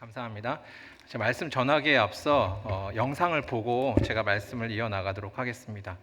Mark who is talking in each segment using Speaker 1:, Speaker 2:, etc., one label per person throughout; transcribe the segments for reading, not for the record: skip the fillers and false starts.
Speaker 1: 감사합니다. 제 말씀 전하기에 앞서 영상을 보고 제가 말씀을 이어나가도록 하겠습니다.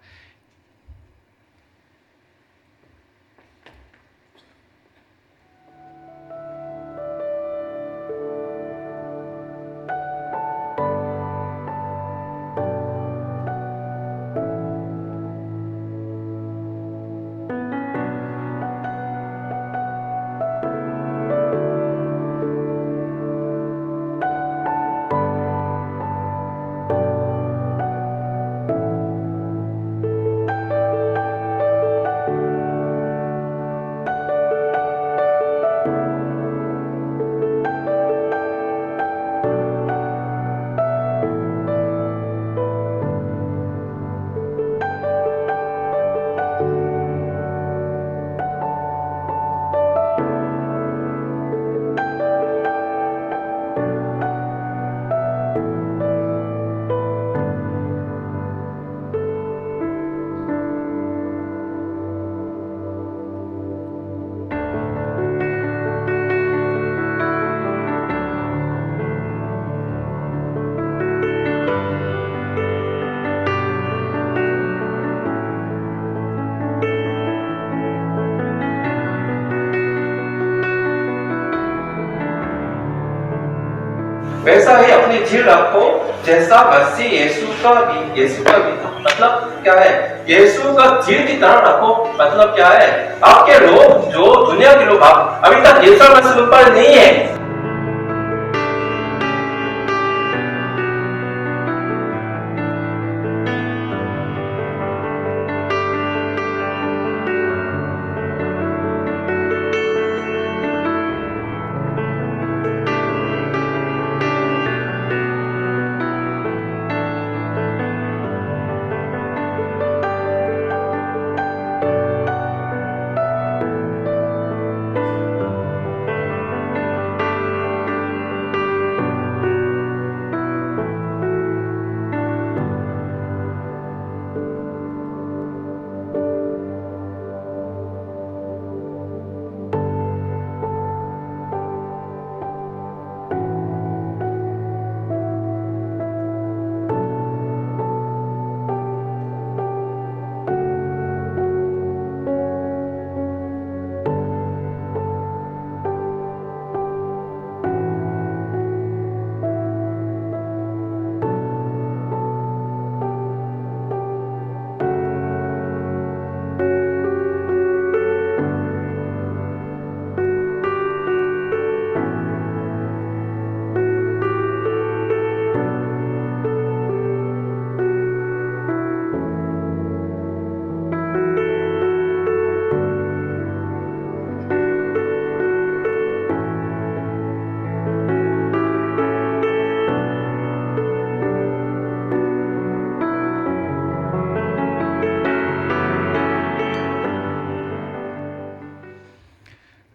Speaker 2: वैसा ही अपनी दिल रखो जैसा मसीह यीशु का भी था। मतलब क्या है? यीशु का दिल की तरह रखो। मतलब क्या है? आपके लोग जो दुनिया के लोग आप अभी तक यीशु मसीह पर नहीं है,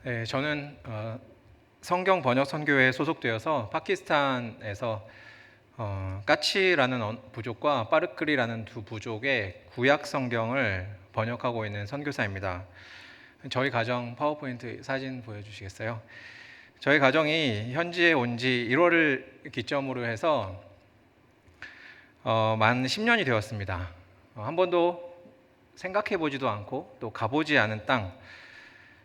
Speaker 1: 네, 저는 성경 번역 선교회에 소속되어서 파키스탄에서 까치라는 부족과 빠르크리라는 두 부족의 구약 성경을 번역하고 있는 선교사입니다. 저희 가정 파워포인트 사진 보여주시겠어요? 저희 가정이 현지에 온 지 1월을 기점으로 해서 만 10년이 되었습니다. 한 번도 생각해 보지도 않고 또 가보지 않은 땅,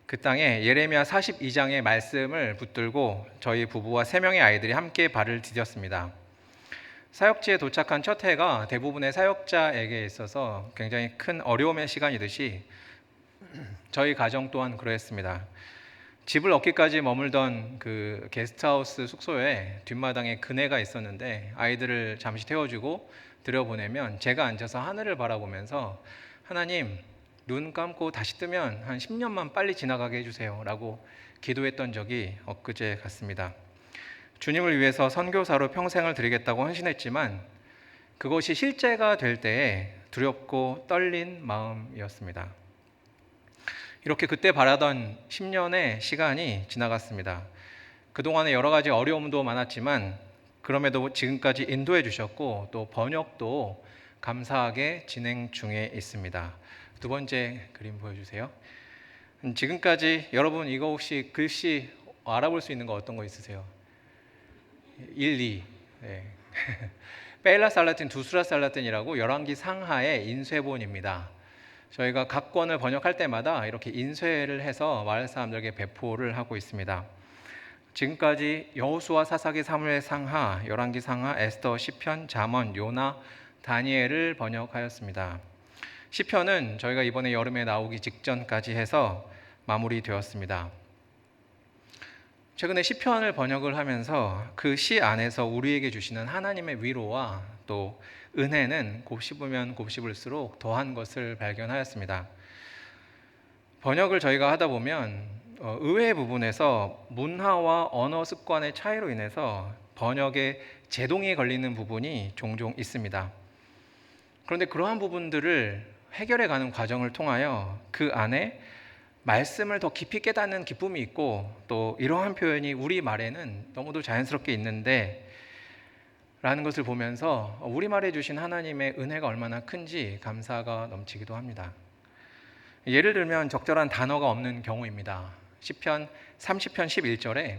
Speaker 1: 그 땅에 예레미야 42장의 말씀을 붙들고 저희 부부와 3명의 아이들이 함께 발을 디뎠습니다. 사역지에 도착한 첫 해가 대부분의 사역자에게 있어서 굉장히 큰 어려움의 시간이듯이 저희 가정 또한 그러했습니다. 집을 얻기까지 머물던 그 게스트하우스 숙소에 뒷마당에 그네가 있었는데 아이들을 잠시 태워주고 들여보내면 제가 앉아서 하늘을 바라보면서 하나님, 눈 감고 다시 뜨면 한 10년만 빨리 지나가게 해주세요 라고 기도했던 적이 엊그제 같습니다. 주님을 위해서 선교사로 평생을 드리겠다고 헌신했지만 그것이 실제가 될 때에 두렵고 떨린 마음이었습니다. 이렇게 그때 바라던 10년의 시간이 지나갔습니다. 그동안에 여러 가지 어려움도 많았지만 그럼에도 지금까지 인도해 주셨고 또 번역도 감사하게 진행 중에 있습니다. 두 번째 그림 보여주세요. 지금까지 여러분 이거 혹시 글씨 알아볼 수 있는 거 어떤 거 있으세요? 1, 2. 네. 베일라 살라틴, 두스라 살라틴이라고 열왕기 상하의 인쇄본입니다. 저희가 각 권을 번역할 때마다 이렇게 인쇄를 해서 마을 사람들에게 배포를 하고 있습니다. 지금까지 여호수아, 사사기, 사무엘 상하, 열왕기 상하, 에스더, 시편, 잠언, 요나, 다니엘을 번역하였습니다. 시편은 저희가 이번에 여름에 나오기 직전까지 해서 마무리되었습니다. 최근에 시편을 번역을 하면서 그 시 안에서 우리에게 주시는 하나님의 위로와 또 은혜는 곱씹으면 곱씹을수록 더한 것을 발견하였습니다. 번역을 저희가 하다 보면 의외의 부분에서 문화와 언어 습관의 차이로 인해서 번역에 제동이 걸리는 부분이 종종 있습니다. 그런데 그러한 부분들을 해결해 가는 과정을 통하여 그 안에 말씀을 더 깊이 깨닫는 기쁨이 있고, 또 이러한 표현이 우리말에는 너무도 자연스럽게 있는데 라는 것을 보면서 우리말에 주신 하나님의 은혜가 얼마나 큰지 감사가 넘치기도 합니다. 예를 들면 적절한 단어가 없는 경우입니다. 시편 30편 11절에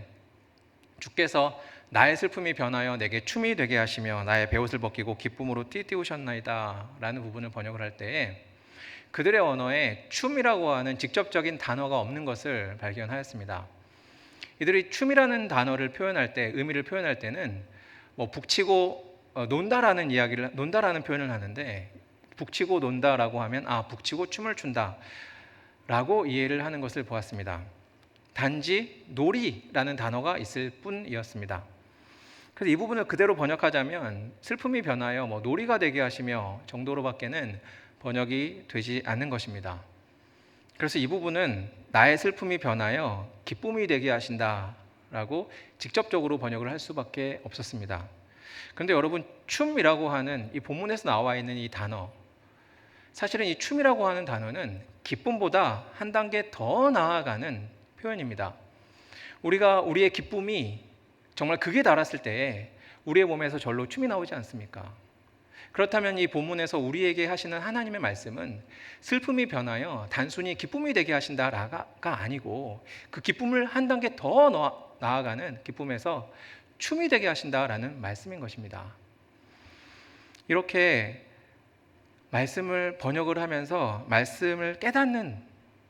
Speaker 1: 주께서 나의 슬픔이 변하여 내게 춤이 되게 하시며 나의 베옷을 벗기고 기쁨으로 띠띠우셨나이다 라는 부분을 번역을 할 때에 그들의 언어에 춤이라고 하는 직접적인 단어가 없는 것을 발견하였습니다. 이들이 춤이라는 단어를 표현할 때, 의미를 표현할 때는 북치고 논다라는 표현을 하는데, 북치고 논다라고 하면 북치고 춤을 춘다라고 이해를 하는 것을 보았습니다. 단지 놀이라는 단어가 있을 뿐이었습니다. 그래서 이 부분을 그대로 번역하자면 슬픔이 변하여 놀이가 되게 하시며 정도로밖에는 번역이 되지 않는 것입니다. 그래서 이 부분은 나의 슬픔이 변하여 기쁨이 되게 하신다라고 직접적으로 번역을 할 수밖에 없었습니다. 그런데 여러분, 춤이라고 하는 이 본문에서 나와 있는 이 단어, 사실은 이 춤이라고 하는 단어는 기쁨보다 한 단계 더 나아가는 표현입니다. 우리가 우리의 기쁨이 정말 극에 달았을 때에 우리의 몸에서 절로 춤이 나오지 않습니까? 그렇다면 이 본문에서 우리에게 하시는 하나님의 말씀은 슬픔이 변하여 단순히 기쁨이 되게 하신다가 아니고 그 기쁨을 한 단계 더 나아가는 기쁨에서 춤이 되게 하신다라는 말씀인 것입니다. 이렇게 말씀을 번역을 하면서 말씀을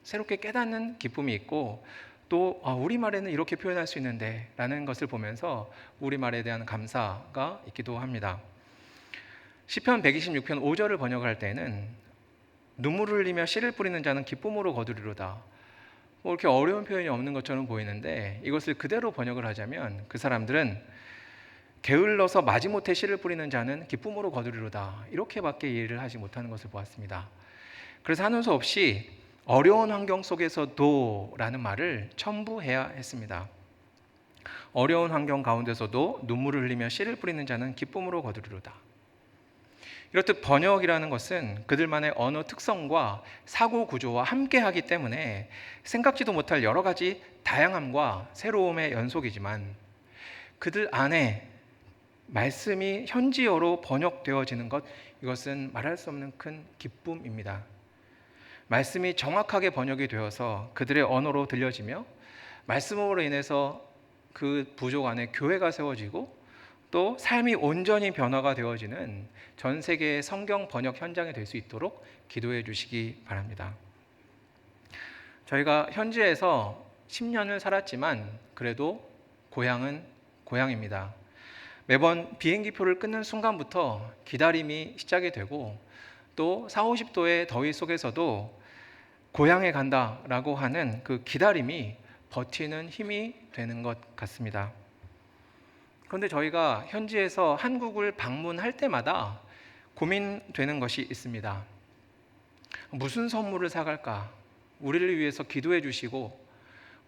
Speaker 1: 새롭게 깨닫는 기쁨이 있고, 또 우리말에는 이렇게 표현할 수 있는데 라는 것을 보면서 우리말에 대한 감사가 있기도 합니다. 시편 126편 5절을 번역할 때는 눈물을 흘리며 씨를 뿌리는 자는 기쁨으로 거두리로다. 이렇게 어려운 표현이 없는 것처럼 보이는데 이것을 그대로 번역을 하자면 그 사람들은 게을러서 마지못해 씨를 뿌리는 자는 기쁨으로 거두리로다, 이렇게밖에 이해를 하지 못하는 것을 보았습니다. 그래서 하는 수 없이 어려운 환경 속에서도 라는 말을 첨부해야 했습니다. 어려운 환경 가운데서도 눈물을 흘리며 씨를 뿌리는 자는 기쁨으로 거두리로다. 이렇듯 번역이라는 것은 그들만의 언어 특성과 사고 구조와 함께하기 때문에 생각지도 못할 여러 가지 다양함과 새로움의 연속이지만, 그들 안에 말씀이 현지어로 번역되어지는 것, 이것은 말할 수 없는 큰 기쁨입니다. 말씀이 정확하게 번역이 되어서 그들의 언어로 들려지며 말씀으로 인해서 그 부족 안에 교회가 세워지고 또 삶이 온전히 변화가 되어지는 전 세계의 성경 번역 현장이 될 수 있도록 기도해 주시기 바랍니다. 저희가 현지에서 10년을 살았지만 그래도 고향은 고향입니다. 매번 비행기표를 끊는 순간부터 기다림이 시작이 되고, 또 40, 50도의 더위 속에서도 고향에 간다라고 하는 그 기다림이 버티는 힘이 되는 것 같습니다. 그런데 저희가 현지에서 한국을 방문할 때마다 고민되는 것이 있습니다. 무슨 선물을 사갈까? 우리를 위해서 기도해 주시고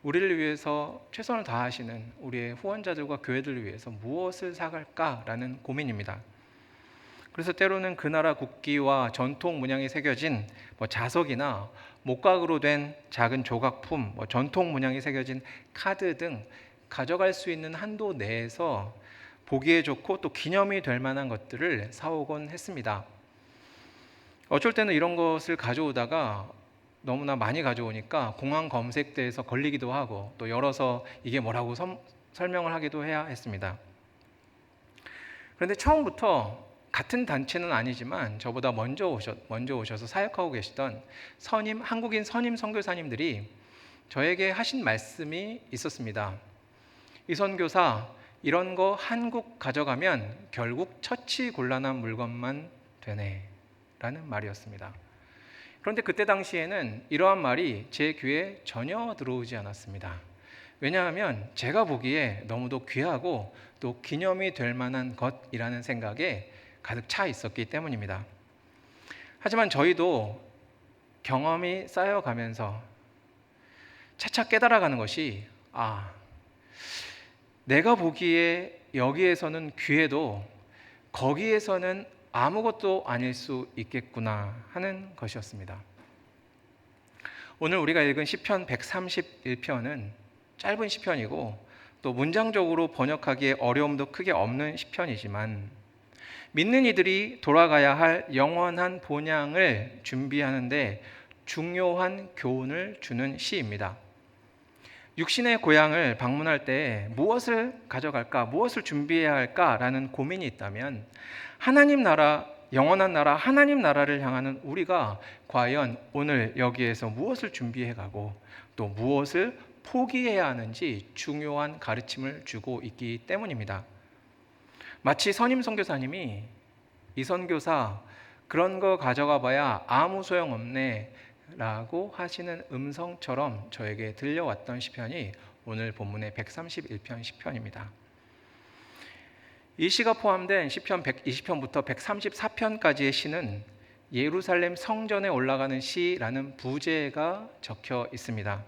Speaker 1: 우리를 위해서 최선을 다하시는 우리의 후원자들과 교회들을 위해서 무엇을 사갈까라는 고민입니다. 그래서 때로는 그 나라 국기와 전통 문양이 새겨진 자석이나 목각으로 된 작은 조각품, 전통 문양이 새겨진 카드 등 가져갈 수 있는 한도 내에서 보기에 좋고 또 기념이 될 만한 것들을 사오곤 했습니다. 어쩔 때는 이런 것을 가져오다가 너무나 많이 가져오니까 공항 검색대에서 걸리기도 하고, 또 열어서 이게 뭐라고 설명을 하기도 해야 했습니다. 그런데 처음부터 같은 단체는 아니지만 저보다 먼저 오셔서 사역하고 계시던 한국인 선임 선교사님들이 저에게 하신 말씀이 있었습니다. 이 선교사, 이런 거 한국 가져가면 결국 처치곤란한 물건만 되네 라는 말이었습니다. 그런데 그때 당시에는 이러한 말이 제 귀에 전혀 들어오지 않았습니다. 왜냐하면 제가 보기에 너무도 귀하고 또 기념이 될 만한 것이라는 생각에 가득 차 있었기 때문입니다. 하지만 저희도 경험이 쌓여가면서 차차 깨달아가는 것이 내가 보기에 여기에서는 귀해도 거기에서는 아무것도 아닐 수 있겠구나 하는 것이었습니다. 오늘 우리가 읽은 시편 131편은 짧은 시편이고 또 문장적으로 번역하기에 어려움도 크게 없는 시편이지만 믿는 이들이 돌아가야 할 영원한 본향을 준비하는데 중요한 교훈을 주는 시입니다. 육신의 고향을 방문할 때 무엇을 가져갈까, 무엇을 준비해야 할까라는 고민이 있다면 하나님 나라, 영원한 나라, 하나님 나라를 향하는 우리가 과연 오늘 여기에서 무엇을 준비해 가고 또 무엇을 포기해야 하는지 중요한 가르침을 주고 있기 때문입니다. 마치 선임 선교사님이 이 선교사 그런 거 가져가 봐야 아무 소용없네 라고 하시는 음성처럼 저에게 들려왔던 시편이 오늘 본문의 131편 시편입니다. 이 시가 포함된 시편 120편부터 134편까지의 시는 예루살렘 성전에 올라가는 시라는 부제가 적혀 있습니다.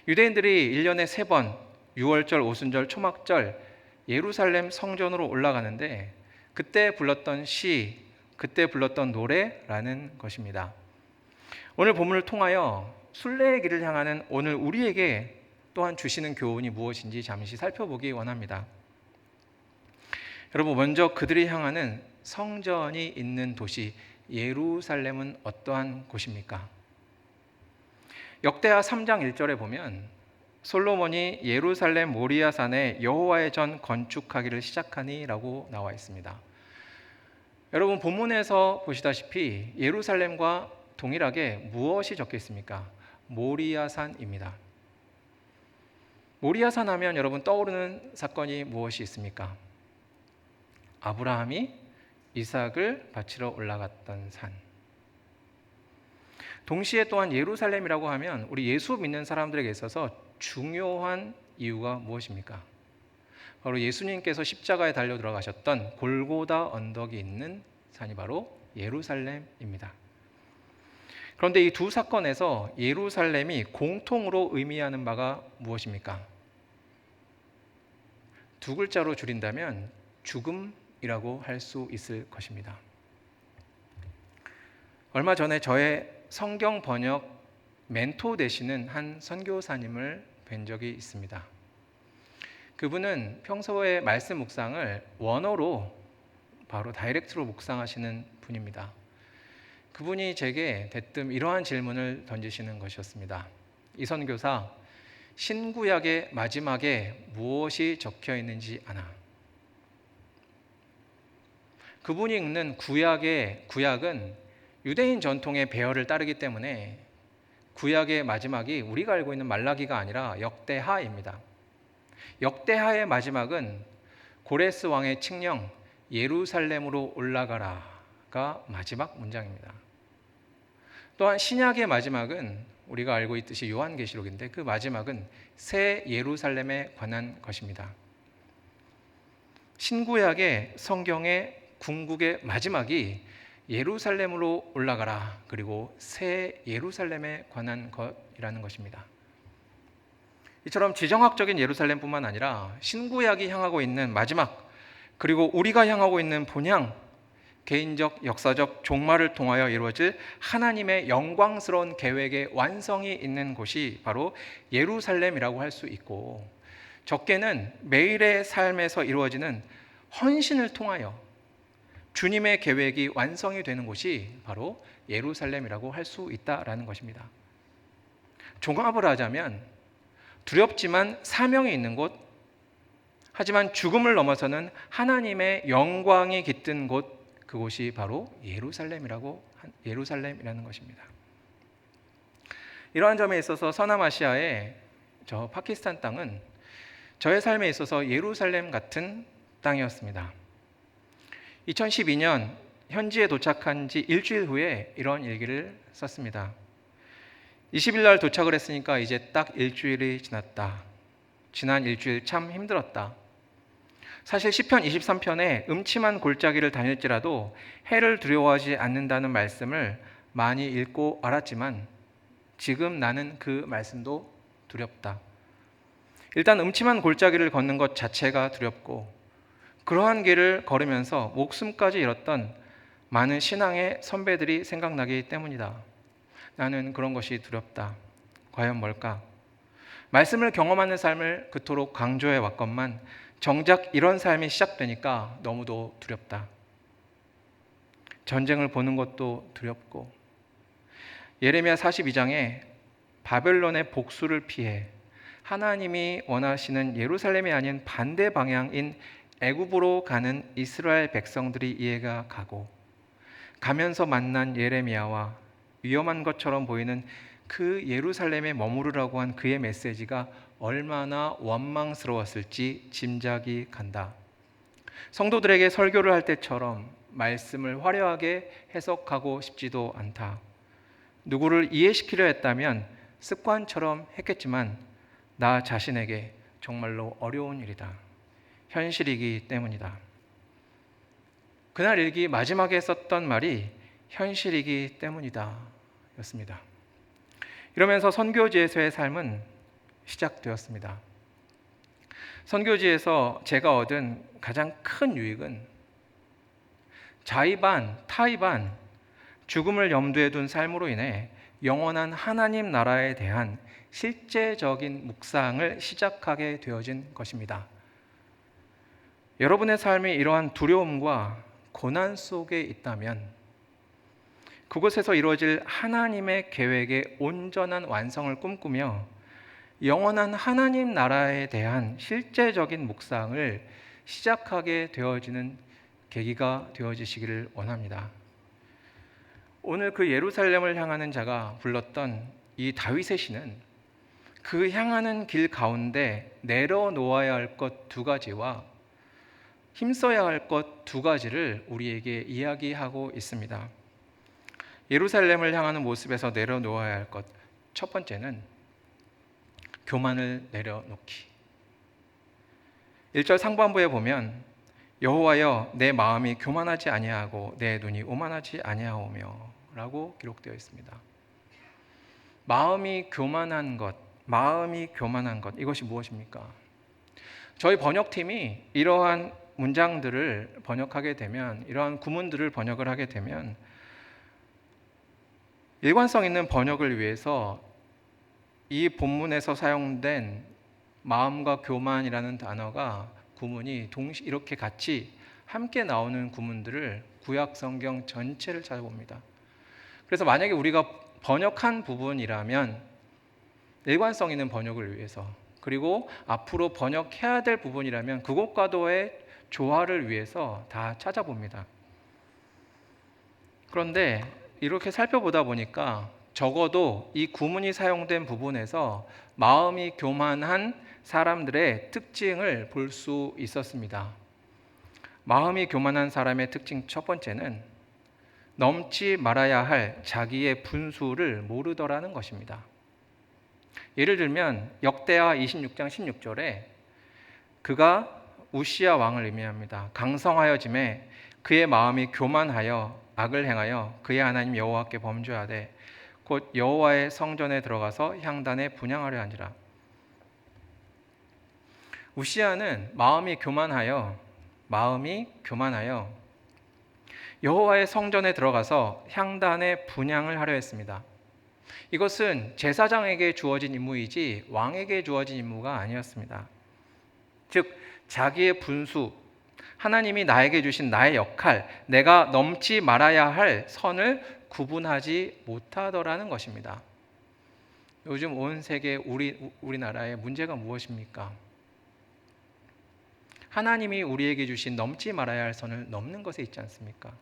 Speaker 1: 유대인들이 1년에 3번 유월절, 오순절, 초막절 예루살렘 성전으로 올라가는데 그때 불렀던 시, 그때 불렀던 노래라는 것입니다. 오늘 본문을 통하여 순례의 길을 향하는 오늘 우리에게 또한 주시는 교훈이 무엇인지 잠시 살펴보기 원합니다. 여러분, 먼저 그들이 향하는 성전이 있는 도시 예루살렘은 어떠한 곳입니까? 역대하 3장 1절에 보면 솔로몬이 예루살렘 모리아 산에 여호와의 전 건축하기를 시작하니라고 나와 있습니다. 여러분, 본문에서 보시다시피 예루살렘과 동일하게 무엇이 적혀 있습니까? 모리아산입니다. 모리아산 하면 여러분 떠오르는 사건이 무엇이 있습니까? 아브라함이 이삭을 바치러 올라갔던 산. 동시에 또한 예루살렘이라고 하면 우리 예수 믿는 사람들에게 있어서 중요한 이유가 무엇입니까? 바로 예수님께서 십자가에 달려 들어가셨던 골고다 언덕이 있는 산이 바로 예루살렘입니다. 그런데 이 두 사건에서 예루살렘이 공통으로 의미하는 바가 무엇입니까? 두 글자로 줄인다면 죽음이라고 할 수 있을 것입니다. 얼마 전에 저의 성경 번역 멘토 되시는 한 선교사님을 뵌 적이 있습니다. 그분은 평소에 말씀 묵상을 원어로 바로 다이렉트로 묵상하시는 분입니다. 그분이 제게 대뜸 이러한 질문을 던지시는 것이었습니다. 이 선교사, 신구약의 마지막에 무엇이 적혀 있는지 아나? 그분이 읽는 구약은 유대인 전통의 배열을 따르기 때문에 구약의 마지막이 우리가 알고 있는 말라기가 아니라 역대하입니다. 역대하의 마지막은 고레스 왕의 칙령 예루살렘으로 올라가라가 마지막 문장입니다. 또한 신약의 마지막은 우리가 알고 있듯이 요한계시록인데 그 마지막은 새 예루살렘에 관한 것입니다. 신구약의 성경의 궁극의 마지막이 예루살렘으로 올라가라, 그리고 새 예루살렘에 관한 것이라는 것입니다. 이처럼 지정학적인 예루살렘뿐만 아니라 신구약이 향하고 있는 마지막, 그리고 우리가 향하고 있는 본향, 개인적, 역사적 종말을 통하여 이루어질 하나님의 영광스러운 계획의 완성이 있는 곳이 바로 예루살렘이라고 할 수 있고, 적게는 매일의 삶에서 이루어지는 헌신을 통하여 주님의 계획이 완성이 되는 곳이 바로 예루살렘이라고 할 수 있다라는 것입니다. 종합을 하자면 두렵지만 사명이 있는 곳, 하지만 죽음을 넘어서는 하나님의 영광이 깃든 곳, 그곳이 바로 예루살렘이라는 것입니다. 이러한 점에 있어서 서남아시아의 저 파키스탄 땅은 저의 삶에 있어서 예루살렘 같은 땅이었습니다. 2012년 현지에 도착한 지 일주일 후에 이런 일기를 썼습니다. 20일 날 도착을 했으니까 이제 딱 일주일이 지났다. 지난 일주일 참 힘들었다. 사실 시편 23편에 음침한 골짜기를 다닐지라도 해를 두려워하지 않는다는 말씀을 많이 읽고 알았지만 지금 나는 그 말씀도 두렵다. 일단 음침한 골짜기를 걷는 것 자체가 두렵고 그러한 길을 걸으면서 목숨까지 잃었던 많은 신앙의 선배들이 생각나기 때문이다. 나는 그런 것이 두렵다. 과연 뭘까? 말씀을 경험하는 삶을 그토록 강조해 왔건만 정작 이런 삶이 시작되니까 너무도 두렵다. 전쟁을 보는 것도 두렵고 예레미야 42장에 바벨론의 복수를 피해 하나님이 원하시는 예루살렘이 아닌 반대 방향인 애굽으로 가는 이스라엘 백성들이 이해가 가고 가면서 만난 예레미야와 위험한 것처럼 보이는 그 예루살렘에 머무르라고 한 그의 메시지가 얼마나 원망스러웠을지 짐작이 간다. 성도들에게 설교를 할 때처럼 말씀을 화려하게 해석하고 싶지도 않다. 누구를 이해시키려 했다면 습관처럼 했겠지만 나 자신에게 정말로 어려운 일이다. 현실이기 때문이다. 그날 일기 마지막에 썼던 말이 현실이기 때문이다 였습니다. 이러면서 선교지에서의 삶은 시작되었습니다. 선교지에서 제가 얻은 가장 큰 유익은 자의반, 타의반, 죽음을 염두에 둔 삶으로 인해 영원한 하나님 나라에 대한 실제적인 묵상을 시작하게 되어진 것입니다. 여러분의 삶이 이러한 두려움과 고난 속에 있다면 그곳에서 이루어질 하나님의 계획의 온전한 완성을 꿈꾸며 영원한 하나님 나라에 대한 실제적인 묵상을 시작하게 되어지는 계기가 되어지시기를 원합니다. 오늘 그 예루살렘을 향하는 자가 불렀던 이 다윗의 시는 그 향하는 길 가운데 내려놓아야 할 것 두 가지와 힘써야 할 것 두 가지를 우리에게 이야기하고 있습니다. 예루살렘을 향하는 모습에서 내려놓아야 할 것, 첫 번째는 교만을 내려놓기. 1절 상반부에 보면 여호와여 내 마음이 교만하지 아니하고 내 눈이 오만하지 아니하오며 라고 기록되어 있습니다. 마음이 교만한 것, 이것이 무엇입니까? 저희 번역팀이 이러한 문장들을 번역하게 되면, 이러한 구문들을 번역을 하게 되면 일관성 있는 번역을 위해서 이 본문에서 사용된 마음과 교만이라는 단어가 구문이 이렇게 같이 함께 나오는 구문들을 구약 성경 전체를 찾아봅니다. 그래서 만약에 우리가 번역한 부분이라면 일관성 있는 번역을 위해서, 그리고 앞으로 번역해야 될 부분이라면 그것과도의 조화를 위해서 다 찾아봅니다. 그런데 이렇게 살펴보다 보니까 적어도 이 구문이 사용된 부분에서 마음이 교만한 사람들의 특징을 볼 수 있었습니다. 마음이 교만한 사람의 특징 첫 번째는 넘지 말아야 할 자기의 분수를 모르더라는 것입니다. 예를 들면 역대하 26장 16절에 그가 우시야 왕을 의미합니다. 강성하여짐에 그의 마음이 교만하여 악을 행하여 그의 하나님 여호와께 범죄하되 곧 여호와의 성전에 들어가서 향단에 분향하려 한지라. 우시야는 마음이 교만하여 여호와의 성전에 들어가서 향단에 분향을 하려 했습니다. 이것은 제사장에게 주어진 임무이지 왕에게 주어진 임무가 아니었습니다. 즉 자기의 분수, 하나님이 나에게 주신 나의 역할, 내가 넘지 말아야 할 선을 구분하지 못하더라는 것입니다. 요즘 온 세계 우리나라의 문제가 무엇입니까? 하나님이 우리에게 주신 넘지 말아야 할 선을 넘는 것에 있지 않습니까?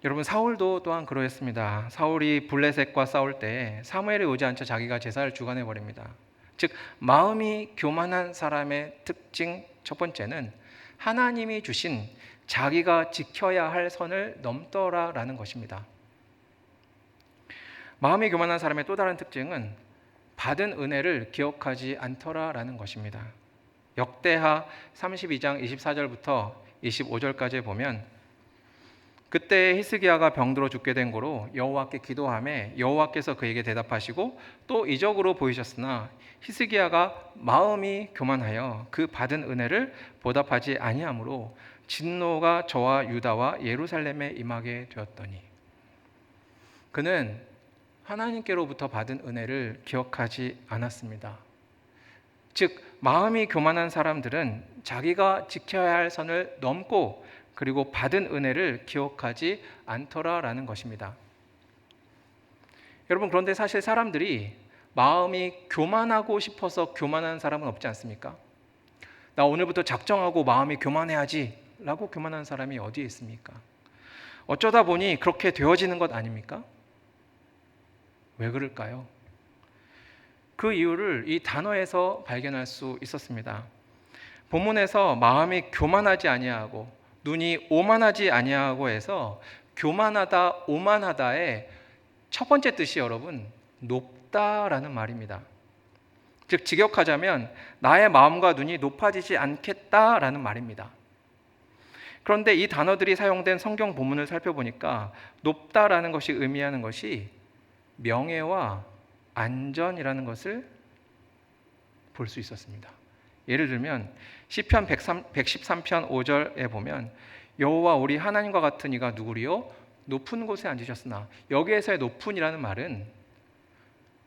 Speaker 1: 여러분, 사울도 또한 그러했습니다. 사울이 블레셋과 싸울 때 사무엘이 오지 않자 자기가 제사를 주관해 버립니다. 즉, 마음이 교만한 사람의 특징 첫 번째는 하나님이 주신 자기가 지켜야 할 선을 넘더라라는 것입니다. 마음이 교만한 사람의 또 다른 특징은 받은 은혜를 기억하지 않더라라는 것입니다. 역대하 32장 24절부터 25절까지 보면 그때 히스기야가 병들어 죽게 된 고로 여호와께 기도하매 여호와께서 그에게 대답하시고 또 이적으로 보이셨으나 히스기야가 마음이 교만하여 그 받은 은혜를 보답하지 아니하므로 진노가 저와 유다와 예루살렘에 임하게 되었더니 그는 하나님께로부터 받은 은혜를 기억하지 않았습니다. 즉, 마음이 교만한 사람들은 자기가 지켜야 할 선을 넘고 그리고 받은 은혜를 기억하지 않더라라는 것입니다. 여러분, 그런데 사실 사람들이 마음이 교만하고 싶어서 교만한 사람은 없지 않습니까? 나 오늘부터 작정하고 마음이 교만해야지 라고 교만한 사람이 어디에 있습니까? 어쩌다 보니 그렇게 되어지는 것 아닙니까? 왜 그럴까요? 그 이유를 이 단어에서 발견할 수 있었습니다. 본문에서 마음이 교만하지 아니하고 눈이 오만하지 아니하고 해서 교만하다, 오만하다의 첫 번째 뜻이 여러분 높다라는 말입니다. 즉, 직역하자면 나의 마음과 눈이 높아지지 않겠다라는 말입니다. 그런데 이 단어들이 사용된 성경 본문을 살펴보니까 높다라는 것이 의미하는 것이 명예와 안전이라는 것을 볼 수 있었습니다. 예를 들면 시편 113편 5절에 보면 여호와 우리 하나님과 같은 이가 누구리요? 높은 곳에 앉으셨으나, 여기에서의 높은이라는 말은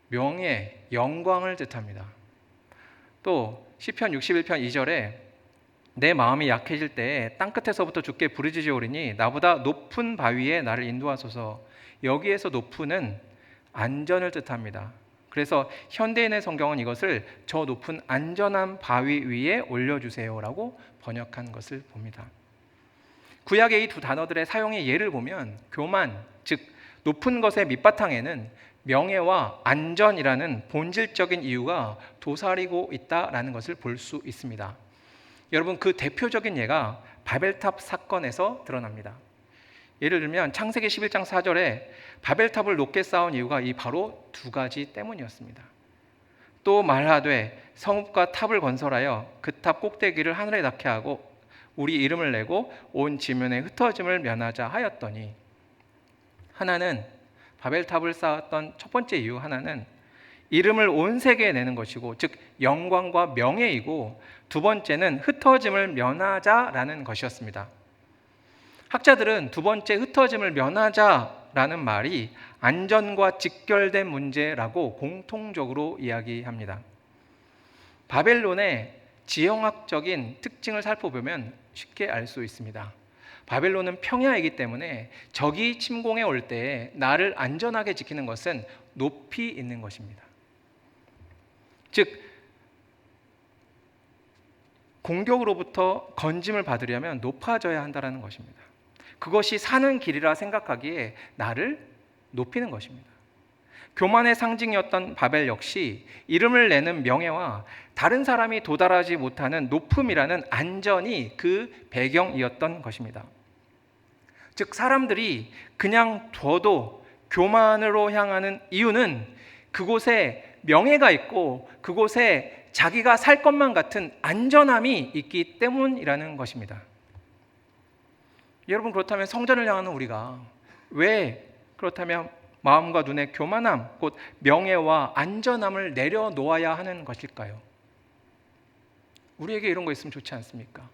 Speaker 1: 명예, 영광을 뜻합니다. 또 시편 61편 2절에 내 마음이 약해질 때에 땅끝에서부터 주께 부르짖으오리니 나보다 높은 바위에 나를 인도하소서. 여기에서 높은은 안전을 뜻합니다. 그래서 현대인의 성경은 이것을 저 높은 안전한 바위 위에 올려주세요라고 번역한 것을 봅니다. 구약의 이 두 단어들의 사용의 예를 보면 교만, 즉 높은 것의 밑바탕에는 명예와 안전이라는 본질적인 이유가 도사리고 있다라는 것을 볼 수 있습니다. 여러분, 그 대표적인 예가 바벨탑 사건에서 드러납니다. 예를 들면 창세기 11장 4절에 바벨탑을 높게 쌓은 이유가 이 바로 두 가지 때문이었습니다. 또 말하되 성읍과 탑을 건설하여 그 탑 꼭대기를 하늘에 닿게 하고 우리 이름을 내고 온 지면에 흩어짐을 면하자 하였더니, 하나는 바벨탑을 쌓았던 첫 번째 이유 하나는 이름을 온 세계에 내는 것이고, 즉 영광과 명예이고, 두 번째는 흩어짐을 면하자라는 것이었습니다. 학자들은 두 번째 흩어짐을 면하자라는 말이 안전과 직결된 문제라고 공통적으로 이야기합니다. 바벨론의 지형학적인 특징을 살펴보면 쉽게 알 수 있습니다. 바벨론은 평야이기 때문에 적이 침공해 올 때 나를 안전하게 지키는 것은 높이 있는 것입니다. 즉 공격으로부터 건짐을 받으려면 높아져야 한다는 것입니다. 그것이 사는 길이라 생각하기에 나를 높이는 것입니다. 교만의 상징이었던 바벨 역시 이름을 내는 명예와 다른 사람이 도달하지 못하는 높음이라는 안전이 그 배경이었던 것입니다. 즉 사람들이 그냥 둬도 교만으로 향하는 이유는 그곳에 명예가 있고 그곳에 자기가 살 것만 같은 안전함이 있기 때문이라는 것입니다. 여러분, 그렇다면 성전을 향하는 우리가 왜 그렇다면 마음과 눈의 교만함, 곧 명예와 안전함을 내려놓아야 하는 것일까요? 우리에게 이런 거 있으면 좋지 않습니까?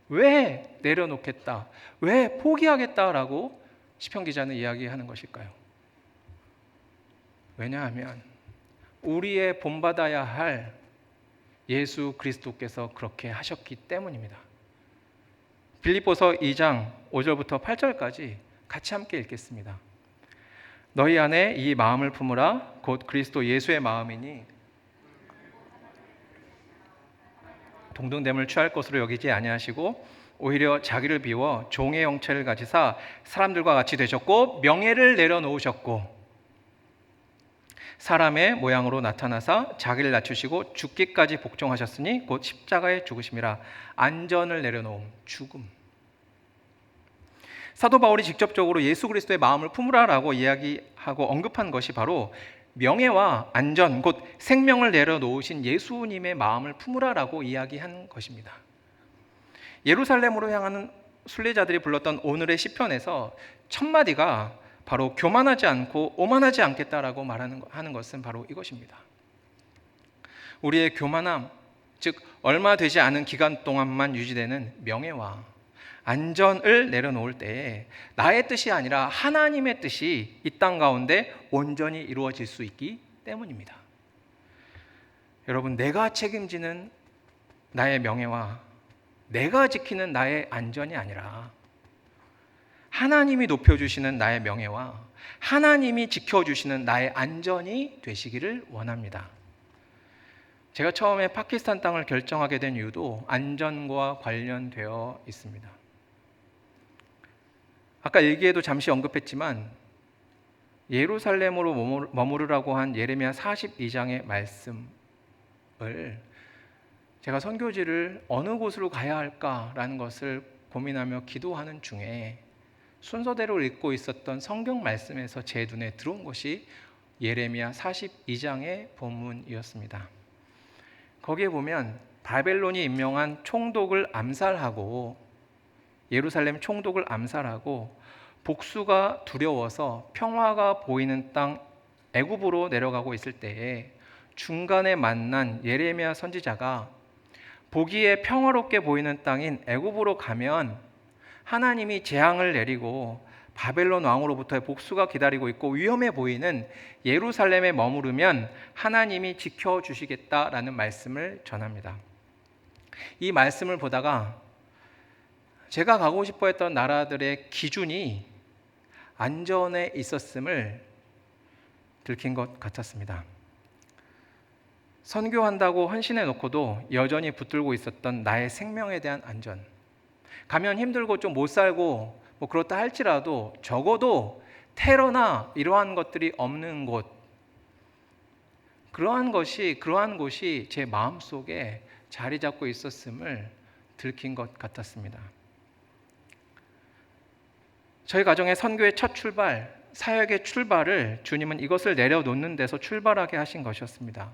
Speaker 1: 왜 내려놓겠다, 왜 포기하겠다라고 시편 기자는 이야기하는 것일까요? 왜냐하면 우리의 본받아야 할 예수 그리스도께서 그렇게 하셨기 때문입니다. 빌립보서 2장 5절부터 8절까지 같이 함께 읽겠습니다. 너희 안에 이 마음을 품으라. 곧 그리스도 예수의 마음이니 동등됨을 취할 것으로 여기지 아니하시고 오히려 자기를 비워 종의 형체를 가지사 사람들과 같이 되셨고 명예를 내려놓으셨고 사람의 모양으로 나타나사 자기를 낮추시고 죽기까지 복종하셨으니 곧 십자가에 죽으심이라. 안전을 내려놓음, 죽음. 사도 바울이 직접적으로 예수 그리스도의 마음을 품으라라고 이야기하고 언급한 것이 바로 명예와 안전, 곧 생명을 내려놓으신 예수님의 마음을 품으라라고 이야기한 것입니다. 예루살렘으로 향하는 순례자들이 불렀던 오늘의 시편에서 첫 마디가 바로 교만하지 않고 오만하지 않겠다라고 하는 것은 바로 이것입니다. 우리의 교만함, 즉 얼마 되지 않은 기간 동안만 유지되는 명예와 안전을 내려놓을 때에 나의 뜻이 아니라 하나님의 뜻이 이 땅 가운데 온전히 이루어질 수 있기 때문입니다. 여러분, 내가 책임지는 나의 명예와 내가 지키는 나의 안전이 아니라 하나님이 높여주시는 나의 명예와 하나님이 지켜주시는 나의 안전이 되시기를 원합니다. 제가 처음에 파키스탄 땅을 결정하게 된 이유도 안전과 관련되어 있습니다. 아까 일기에도 잠시 언급했지만 예루살렘으로 머무르라고 한 예레미야 42장의 말씀을 제가 선교지를 어느 곳으로 가야 할까라는 것을 고민하며 기도하는 중에 순서대로 읽고 있었던 성경 말씀에서 제 눈에 들어온 것이 예레미야 42장의 본문이었습니다. 거기에 보면 바벨론이 임명한 총독을 암살하고 예루살렘 총독을 암살하고 복수가 두려워서 평화가 보이는 땅 애굽으로 내려가고 있을 때에 중간에 만난 예레미야 선지자가 보기에 평화롭게 보이는 땅인 애굽으로 가면 하나님이 재앙을 내리고 바벨론 왕으로부터의 복수가 기다리고 있고 위험해 보이는 예루살렘에 머무르면 하나님이 지켜주시겠다라는 말씀을 전합니다. 이 말씀을 보다가 제가 가고 싶어 했던 나라들의 기준이 안전에 있었음을 들킨 것 같았습니다. 선교한다고 헌신해 놓고도 여전히 붙들고 있었던 나의 생명에 대한 안전, 가면 힘들고 좀 못 살고 뭐 그렇다 할지라도 적어도 테러나 이러한 것들이 없는 곳, 그러한 곳이 제 마음속에 자리 잡고 있었음을 들킨 것 같았습니다. 저희 가정의 선교의 첫 출발, 사역의 출발을 주님은 이것을 내려놓는 데서 출발하게 하신 것이었습니다.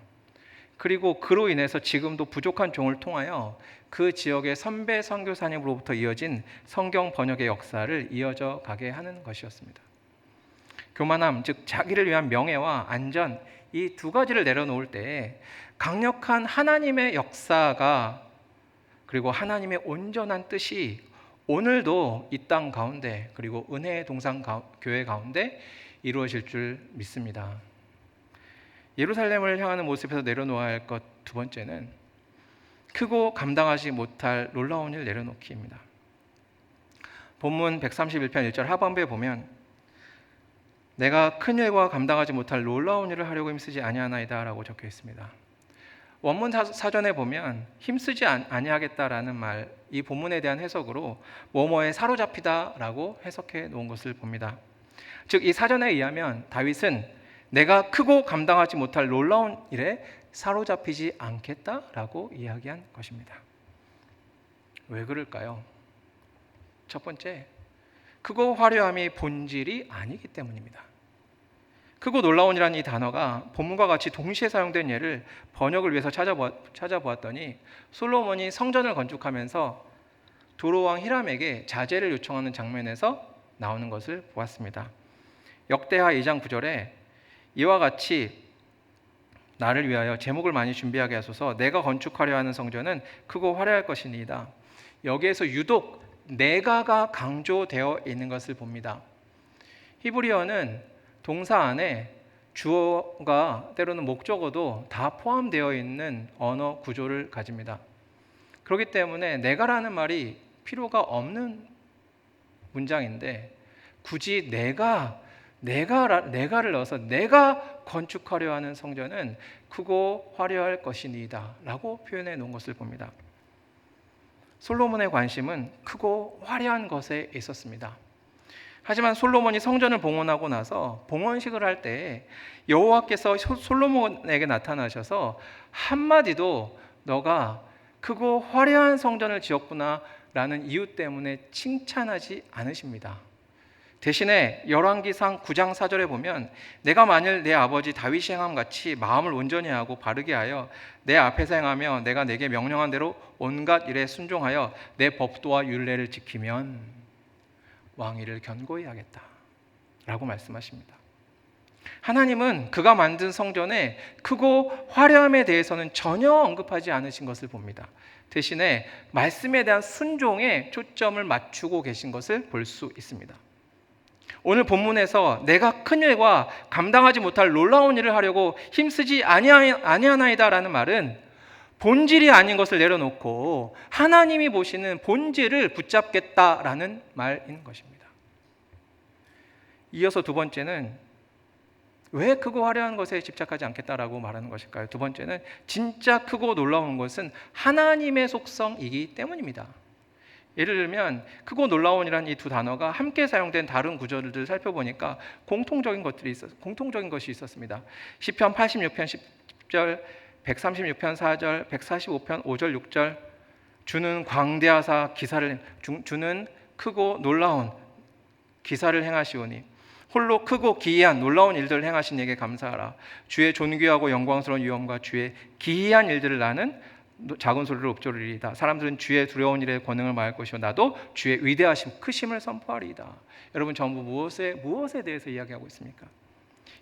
Speaker 1: 그리고 그로 인해서 지금도 부족한 종을 통하여 그 지역의 선배 선교사님으로부터 이어진 성경 번역의 역사를 이어져 가게 하는 것이었습니다. 교만함, 즉 자기를 위한 명예와 안전, 이 두 가지를 내려놓을 때에 강력한 하나님의 역사가 그리고 하나님의 온전한 뜻이 오늘도 이 땅 가운데 그리고 은혜의 동산 교회 가운데 이루어질 줄 믿습니다. 예루살렘을 향하는 모습에서 내려놓아야 할 것 두 번째는 크고 감당하지 못할 놀라운 일 내려놓기입니다. 본문 131편 1절 하반부에 보면 내가 큰 일과 감당하지 못할 놀라운 일을 하려고 힘쓰지 아니하나이다 라고 적혀 있습니다. 원문 사전에 보면 힘쓰지 아니하겠다라는 말, 이 본문에 대한 해석으로 뭐뭐에 사로잡히다 라고 해석해 놓은 것을 봅니다. 즉 이 사전에 의하면 다윗은 내가 크고 감당하지 못할 놀라운 일에 사로잡히지 않겠다라고 이야기한 것입니다. 왜 그럴까요? 첫 번째, 크고 화려함이 본질이 아니기 때문입니다. 크고 놀라운이라는 이 단어가 본문과 같이 동시에 사용된 예를 번역을 위해서 찾아보았더니 솔로몬이 성전을 건축하면서 도로왕 히람에게 자재를 요청하는 장면에서 나오는 것을 보았습니다. 역대하 2장 9절에 이와 같이 나를 위하여 제목을 많이 준비하게 하소서. 내가 건축하려 하는 성전은 크고 화려할 것이니이다. 여기에서 유독 내가가 강조되어 있는 것을 봅니다. 히브리어는 동사 안에 주어가 때로는 목적어도 다 포함되어 있는 언어 구조를 가집니다. 그렇기 때문에 내가라는 말이 필요가 없는 문장인데 굳이 내가를 넣어서 내가 건축하려 하는 성전은 크고 화려할 것이니이다 라고 표현해 놓은 것을 봅니다. 솔로몬의 관심은 크고 화려한 것에 있었습니다. 하지만 솔로몬이 성전을 봉헌하고 나서 봉헌식을 할 때 여호와께서 솔로몬에게 나타나셔서 한마디도 너가 크고 화려한 성전을 지었구나 라는 이유 때문에 칭찬하지 않으십니다. 대신에 열왕기상 9장 4절에 보면 내가 만일 내 아버지 다윗이 행함 같이 마음을 온전히 하고 바르게 하여 내 앞에서 행하며 내가 내게 명령한 대로 온갖 일에 순종하여 내 법도와 율례를 지키면 왕위를 견고히 하겠다 라고 말씀하십니다. 하나님은 그가 만든 성전의 크고 화려함에 대해서는 전혀 언급하지 않으신 것을 봅니다. 대신에 말씀에 대한 순종에 초점을 맞추고 계신 것을 볼 수 있습니다. 오늘 본문에서 내가 큰 일과 감당하지 못할 놀라운 일을 하려고 힘쓰지 아니하나이다 라는 말은 본질이 아닌 것을 내려놓고 하나님이 보시는 본질을 붙잡겠다라는 말인 것입니다. 이어서 두 번째는 왜 크고 화려한 것에 집착하지 않겠다라고 말하는 것일까요? 두 번째는 진짜 크고 놀라운 것은 하나님의 속성이기 때문입니다. 예를 들면 크고 놀라운이라는 이 두 단어가 함께 사용된 다른 구절들을 살펴보니까 공통적인 것이 있었습니다. 시편 86편 10절, 136편 4절, 145편 5절 6절 주는 광대하사 주는 크고 놀라운 기사를 행하시오니 홀로 크고 기이한 놀라운 일들을 행하신 이에게 감사하라. 주의 존귀하고 영광스러운 위엄과 주의 기이한 일들을 나는 작은 소리로 읊조리리이다. 사람들은 주의 두려운 일에 권능을 말할 것이요 나도 주의 위대하심 크심을 선포하리이다. 여러분 전부 무엇에 대해서 이야기하고 있습니까?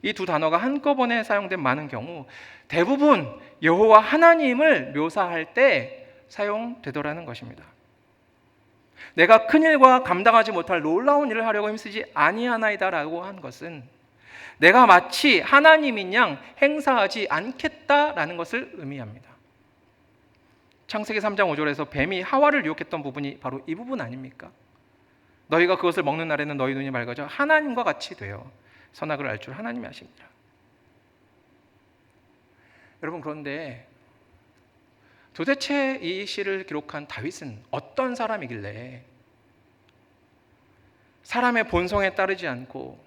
Speaker 1: 이 두 단어가 한꺼번에 사용된 많은 경우 대부분 여호와 하나님을 묘사할 때 사용되더라는 것입니다. 내가 큰 일과 감당하지 못할 놀라운 일을 하려고 힘쓰지 아니하나이다라고 한 것은 내가 마치 하나님인 양 행사하지 않겠다라는 것을 의미합니다. 창세기 3장 5절에서 뱀이 하와를 유혹했던 부분이 바로 이 부분 아닙니까? 너희가 그것을 먹는 날에는 너희 눈이 맑아져 하나님과 같이 되어 선악을 알 줄 하나님이 아십니다. 여러분 그런데 도대체 이 시를 기록한 다윗은 어떤 사람이길래 사람의 본성에 따르지 않고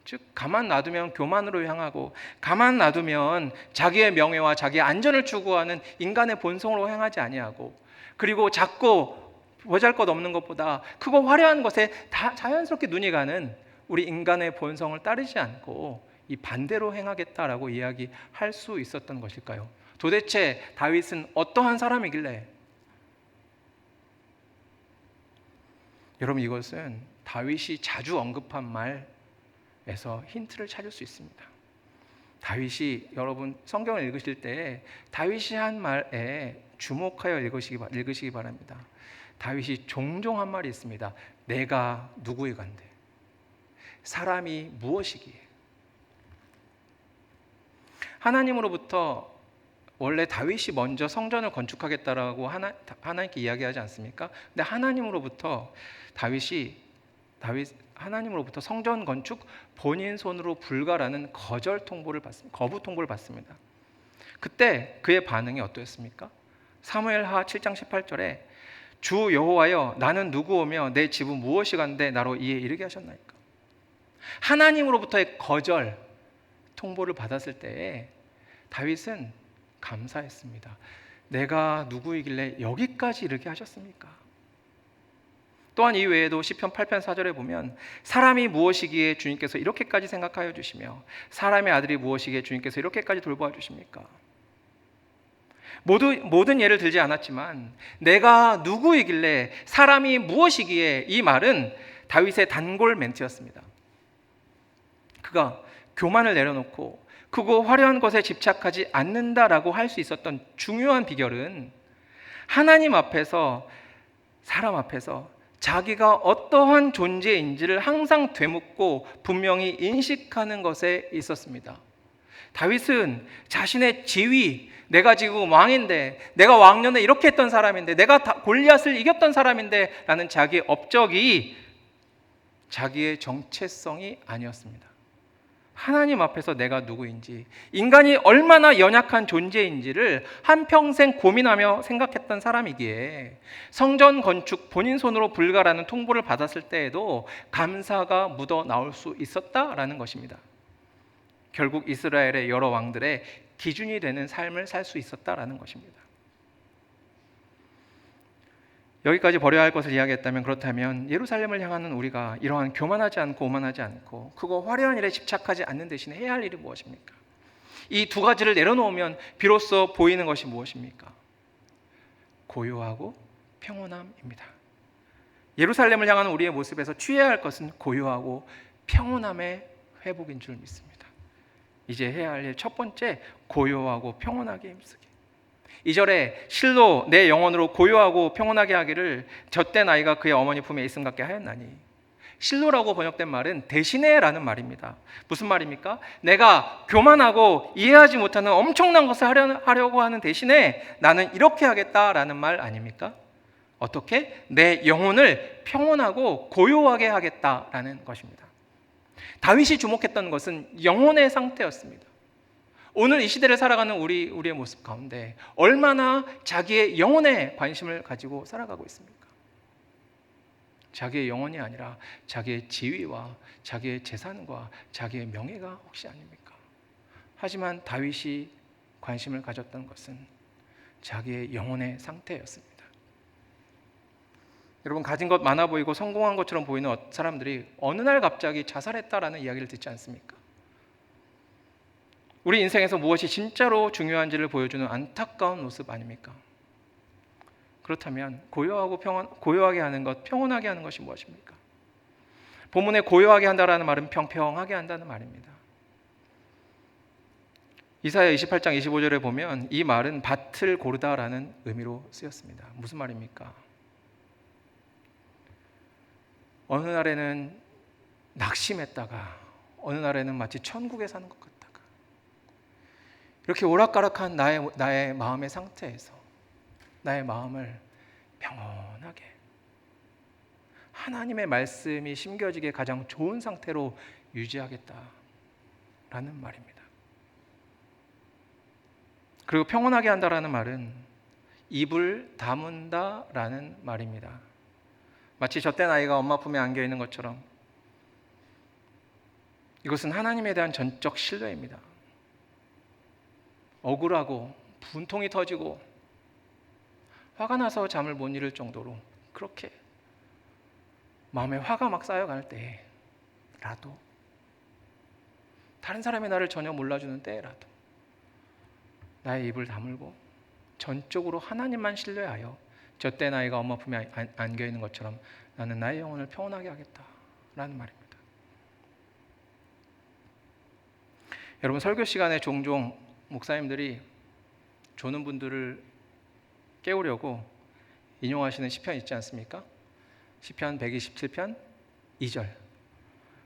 Speaker 1: 즉 가만 놔두면 교만으로 향하고 가만 놔두면 자기의 명예와 자기의 안전을 추구하는 인간의 본성으로 행하지 아니하고 그리고 작고 보잘것없는 것보다 크고 화려한 것에 다 자연스럽게 눈이 가는 우리 인간의 본성을 따르지 않고 이 반대로 행하겠다라고 이야기할 수 있었던 것일까요? 도대체 다윗은 어떠한 사람이길래? 여러분 이것은 다윗이 자주 언급한 말에서 힌트를 찾을 수 있습니다. 다윗이 여러분 성경을 읽으실 때 다윗이 한 말에 주목하여 읽으시기 바랍니다. 다윗이 종종 한 말이 있습니다. 내가 누구이간데 사람이 무엇이기에. 하나님으로부터 원래 다윗이 먼저 성전을 건축하겠다라고 하나님께 이야기하지 않습니까? 근데 하나님으로부터 하나님으로부터 성전 건축 본인 손으로 불가라는 거부 통보를 받습니다. 그때 그의 반응이 어떠했습니까? 사무엘하 7장 18절에 주 여호와여 나는 누구오며 내 집은 무엇이간데 나로 이에 이르게 하셨나이까. 하나님으로부터의 거절 통보를 받았을 때에 다윗은 감사했습니다. 내가 누구이길래 여기까지 이르게 하셨습니까? 또한 이 외에도 시편 8편 4절에 보면 사람이 무엇이기에 주님께서 이렇게까지 생각하여 주시며 사람의 아들이 무엇이기에 주님께서 이렇게까지 돌보아 주십니까? 모든 예를 들지 않았지만 내가 누구이길래 사람이 무엇이기에 이 말은 다윗의 단골 멘트였습니다. 그가 교만을 내려놓고 크고 화려한 것에 집착하지 않는다라고 할 수 있었던 중요한 비결은 하나님 앞에서 사람 앞에서 자기가 어떠한 존재인지를 항상 되묻고 분명히 인식하는 것에 있었습니다. 다윗은 자신의 지위, 내가 지금 왕인데, 내가 왕년에 이렇게 했던 사람인데, 내가 골리앗을 이겼던 사람인데 라는 자기의 업적이 자기의 정체성이 아니었습니다. 하나님 앞에서 내가 누구인지, 인간이 얼마나 연약한 존재인지를 한평생 고민하며 생각했던 사람이기에 성전 건축 본인 손으로 불가라는 통보를 받았을 때에도 감사가 묻어 나올 수 있었다라는 것입니다. 결국 이스라엘의 여러 왕들의 기준이 되는 삶을 살 수 있었다라는 것입니다. 여기까지 버려야 할 것을 이야기했다면, 그렇다면 예루살렘을 향하는 우리가 이러한 교만하지 않고 오만하지 않고 크고 화려한 일에 집착하지 않는 대신에 해야 할 일이 무엇입니까? 이 두 가지를 내려놓으면 비로소 보이는 것이 무엇입니까? 고요하고 평온함입니다. 예루살렘을 향하는 우리의 모습에서 취해야 할 것은 고요하고 평온함의 회복인 줄 믿습니다. 이제 해야 할 일 첫 번째, 고요하고 평온하게 힘쓰기. 2절에 실로 내 영혼으로 고요하고 평온하게 하기를 젖된 아이가 그의 어머니 품에 있음 같게 하였나니. 실로라고 번역된 말은 대신에 라는 말입니다. 무슨 말입니까? 내가 교만하고 이해하지 못하는 엄청난 것을 하려고 하는 대신에 나는 이렇게 하겠다라는 말 아닙니까? 어떻게? 내 영혼을 평온하고 고요하게 하겠다라는 것입니다. 다윗이 주목했던 것은 영혼의 상태였습니다. 오늘 이 시대를 살아가는 우리의 모습 가운데 얼마나 자기의 영혼에 관심을 가지고 살아가고 있습니까? 자기의 영혼이 아니라 자기의 지위와 자기의 재산과 자기의 명예가 혹시 아닙니까? 하지만 다윗이 관심을 가졌던 것은 자기의 영혼의 상태였습니다. 여러분, 가진 것 많아 보이고 성공한 것처럼 보이는 사람들이 어느 날 갑자기 자살했다라는 이야기를 듣지 않습니까? 우리 인생에서 무엇이 진짜로 중요한지를 보여주는 안타까운 모습 아닙니까? 그렇다면 고요하게 하는 것, 평온하게 하는 것이 무엇입니까? 본문에 고요하게 한다라는 말은 평평하게 한다는 말입니다. 이사야 28장 25절에 보면 이 말은 밭을 고르다라는 의미로 쓰였습니다. 무슨 말입니까? 어느 날에는 낙심했다가 어느 날에는 마치 천국에 사는 것 같다가, 이렇게 오락가락한 나의 마음의 상태에서 나의 마음을 평온하게 하나님의 말씀이 심겨지게 가장 좋은 상태로 유지하겠다라는 말입니다. 그리고 평온하게 한다라는 말은 입을 다문다라는 말입니다. 마치 젖된 아이가 엄마 품에 안겨 있는 것처럼 이것은 하나님에 대한 전적 신뢰입니다. 억울하고 분통이 터지고 화가 나서 잠을 못 이룰 정도로 그렇게 마음에 화가 막 쌓여갈 때라도, 다른 사람이 나를 전혀 몰라주는 때라도 나의 입을 다물고 전적으로 하나님만 신뢰하여 젖된 아이가 엄마 품에 안겨 있는 것처럼 나는 나의 영혼을 평온하게 하겠다라는 말입니다. 여러분, 설교 시간에 종종 목사님들이 조는 분들을 깨우려고 인용하시는 시편 있지 않습니까? 시편 127편 2절,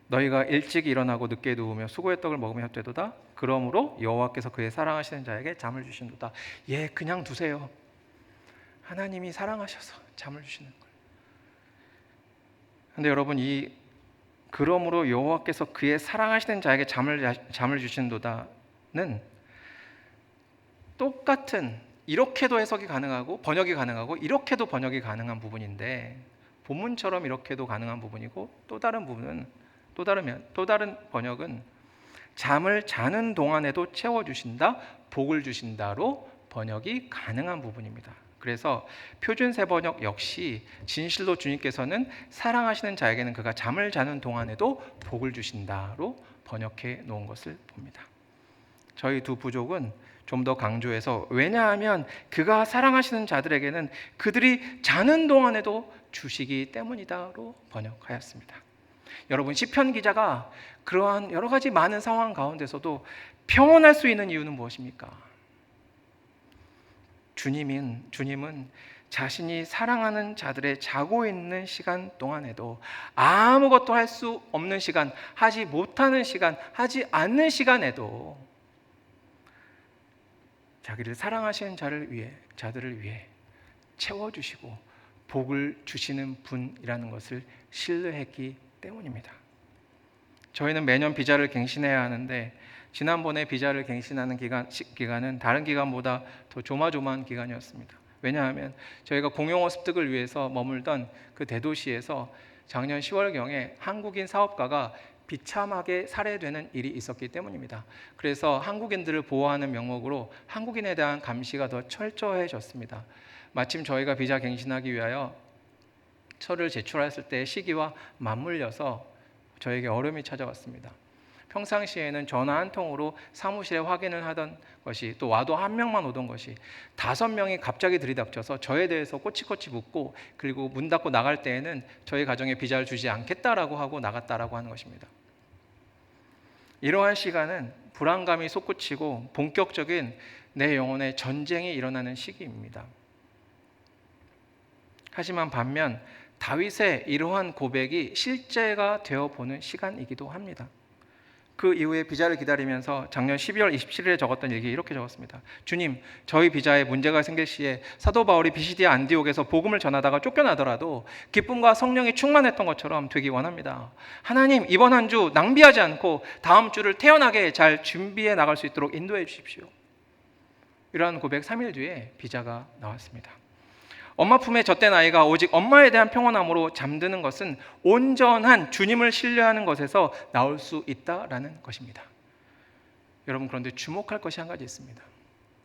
Speaker 1: 너희가 일찍 일어나고 늦게 누우며 수고의 떡을 먹으며 헛되도다. 그러므로 여호와께서 그의 사랑하시는 자에게 잠을 주신도다. 예, 그냥 두세요. 하나님이 사랑하셔서 잠을 주시는 거예요. 그런데 여러분, 이 그러므로 여호와께서 그의 사랑하시는 자에게 잠을 주신도다는 똑같은, 이렇게도 해석이 가능하고 번역이 가능하고 이렇게도 번역이 가능한 부분인데, 본문처럼 이렇게도 가능한 부분이고 또 다른 번역은 잠을 자는 동안에도 채워주신다, 복을 주신다로 번역이 가능한 부분입니다. 그래서 표준 세번역 역시 진실로 주님께서는 사랑하시는 자에게는 그가 잠을 자는 동안에도 복을 주신다로 번역해 놓은 것을 봅니다. 저희 두 부족은 좀 더 강조해서, 왜냐하면 그가 사랑하시는 자들에게는 그들이 자는 동안에도 주시기 때문이다로 번역하였습니다. 여러분, 시편 기자가 그러한 여러 가지 많은 상황 가운데서도 평온할 수 있는 이유는 무엇입니까? 주님은 자신이 사랑하는 자들의 자고 있는 시간 동안에도, 아무것도 할 수 없는 시간, 하지 못하는 시간, 하지 않는 시간에도 자기를 사랑하시는 자들을 위해 채워주시고 복을 주시는 분이라는 것을 신뢰했기 때문입니다. 저희는 매년 비자를 갱신해야 하는데 지난번에 비자를 갱신하는 기간은 다른 기간보다 더 조마조마한 기간이었습니다. 왜냐하면 저희가 공용어 습득을 위해서 머물던 그 대도시에서 작년 10월경에 한국인 사업가가 비참하게 살해되는 일이 있었기 때문입니다. 그래서 한국인들을 보호하는 명목으로 한국인에 대한 감시가 더 철저해졌습니다. 마침 저희가 비자 갱신하기 위하여 서류를 제출했을 때의 시기와 맞물려서 저에게 어려움이 찾아왔습니다. 평상시에는 전화 한 통으로 사무실에 확인을 하던 것이, 또 와도 한 명만 오던 것이 5명이 갑자기 들이닥쳐서 저에 대해서 꼬치꼬치 묻고, 그리고 문 닫고 나갈 때에는 저희 가정에 비자를 주지 않겠다라고 하고 나갔다라고 하는 것입니다. 이러한 시간은 불안감이 솟구치고 본격적인 내 영혼의 전쟁이 일어나는 시기입니다. 하지만 반면 다윗의 이러한 고백이 실제가 되어보는 시간이기도 합니다. 그 이후에 비자를 기다리면서 작년 12월 27일에 적었던 일기 이렇게 적었습니다. 주님, 저희 비자에 문제가 생길 시에 사도 바울이 비시디아 안디옥에서 복음을 전하다가 쫓겨나더라도 기쁨과 성령이 충만했던 것처럼 되기 원합니다. 하나님, 이번 한 주 낭비하지 않고 다음 주를 태연하게 잘 준비해 나갈 수 있도록 인도해 주십시오. 이러한 고백 3일 뒤에 비자가 나왔습니다. 엄마 품에 젖된 아이가 오직 엄마에 대한 평온함으로 잠드는 것은 온전한 주님을 신뢰하는 것에서 나올 수 있다라는 것입니다. 여러분, 그런데 주목할 것이 한 가지 있습니다.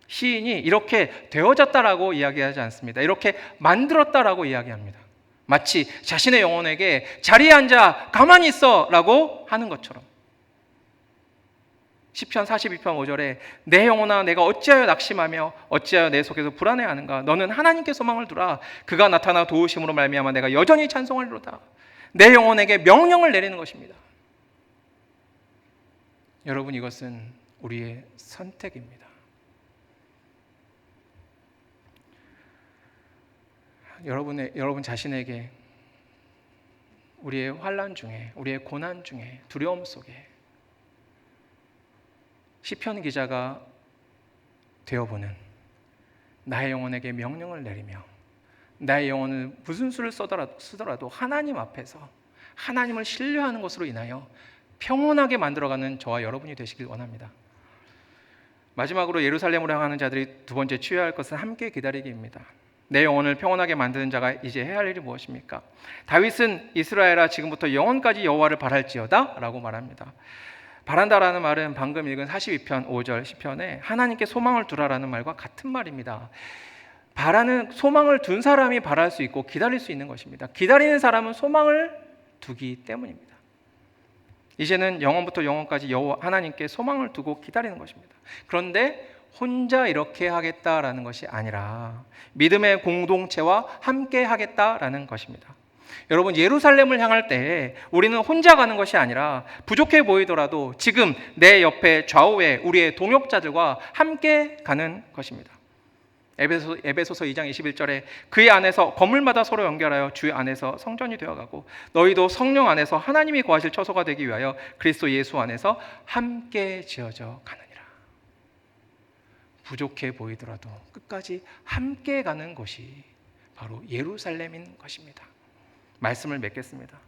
Speaker 1: 시인이 이렇게 되어졌다라고 이야기하지 않습니다. 이렇게 만들었다라고 이야기합니다. 마치 자신의 영혼에게 자리에 앉아 가만히 있어라고 하는 것처럼. 시편 42편 5절에 내 영혼아 내가 어찌하여 낙심하며 어찌하여 내 속에서 불안해하는가. 너는 하나님께 소망을 두라. 그가 나타나 도우심으로 말미암아 내가 여전히 찬송하리로다. 내 영혼에게 명령을 내리는 것입니다. 여러분, 이것은 우리의 선택입니다. 여러분 자신에게 우리의 환난 중에, 우리의 고난 중에, 두려움 속에 시편 기자가 되어보는, 나의 영혼에게 명령을 내리며 나의 영혼을 무슨 수를 쓰더라도 하나님 앞에서 하나님을 신뢰하는 것으로 인하여 평온하게 만들어가는 저와 여러분이 되시길 원합니다. 마지막으로 예루살렘으로 향하는 자들이 두 번째 취해야 할 것은 함께 기다리기입니다. 내 영혼을 평온하게 만드는 자가 이제 해야 할 일이 무엇입니까? 다윗은 이스라엘아 지금부터 영원까지 여호와를 바랄지어다 라고 말합니다. 바란다라는 말은 방금 읽은 42편 5절 시편에 하나님께 소망을 두라라는 말과 같은 말입니다. 바라는, 소망을 둔 사람이 바랄 수 있고 기다릴 수 있는 것입니다. 기다리는 사람은 소망을 두기 때문입니다. 이제는 영원부터 영원까지 여호와 하나님께 소망을 두고 기다리는 것입니다. 그런데 혼자 이렇게 하겠다라는 것이 아니라 믿음의 공동체와 함께 하겠다라는 것입니다. 여러분, 예루살렘을 향할 때 우리는 혼자 가는 것이 아니라 부족해 보이더라도 지금 내 옆에 좌우에 우리의 동역자들과 함께 가는 것입니다. 에베소서 2장 21절에 그의 안에서 건물마다 서로 연결하여 주 안에서 성전이 되어가고 너희도 성령 안에서 하나님이 거하실 처소가 되기 위하여 그리스도 예수 안에서 함께 지어져 가느니라. 부족해 보이더라도 끝까지 함께 가는 것이 바로 예루살렘인 것입니다. 말씀을 맺겠습니다.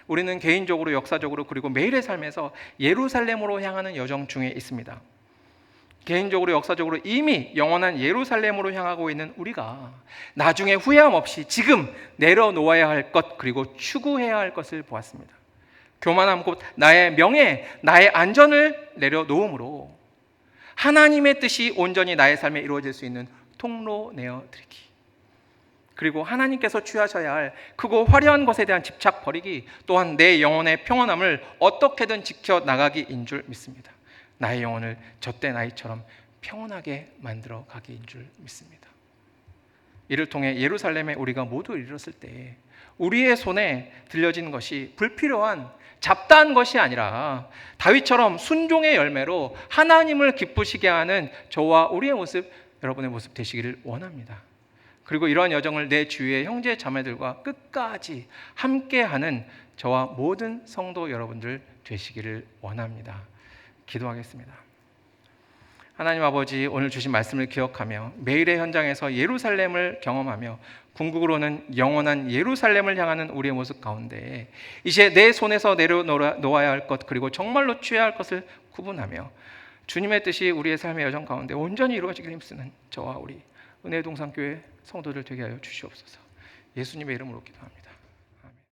Speaker 1: 우리는 개인적으로, 역사적으로, 그리고 매일의 삶에서 예루살렘으로 향하는 여정 중에 있습니다. 개인적으로, 역사적으로 이미 영원한 예루살렘으로 향하고 있는 우리가 나중에 후회함 없이 지금 내려놓아야 할 것, 그리고 추구해야 할 것을 보았습니다. 교만함 곧 나의 명예, 나의 안전을 내려놓음으로 하나님의 뜻이 온전히 나의 삶에 이루어질 수 있는 통로 내어드리기, 그리고 하나님께서 취하셔야 할 크고 화려한 것에 대한 집착 버리기, 또한 내 영혼의 평온함을 어떻게든 지켜나가기인 줄 믿습니다. 나의 영혼을 젖된 아이처럼 평온하게 만들어 가기인 줄 믿습니다. 이를 통해 예루살렘에 우리가 모두 이르렀을 때 우리의 손에 들려진 것이 불필요한 잡다한 것이 아니라 다윗처럼 순종의 열매로 하나님을 기쁘시게 하는 저와 우리의 모습, 여러분의 모습 되시기를 원합니다. 그리고 이러한 여정을 내 주위의 형제 자매들과 끝까지 함께하는 저와 모든 성도 여러분들 되시기를 원합니다. 기도하겠습니다. 하나님 아버지, 오늘 주신 말씀을 기억하며 매일의 현장에서 예루살렘을 경험하며 궁극으로는 영원한 예루살렘을 향하는 우리의 모습 가운데 이제 내 손에서 내려놓아야 할 것 그리고 정말로 취해야 할 것을 구분하며 주님의 뜻이 우리의 삶의 여정 가운데 온전히 이루어지길 힘쓰는 저와 우리 은혜의 동산교회 성도들 되게 하여 주시옵소서. 예수님의 이름으로 기도합니다.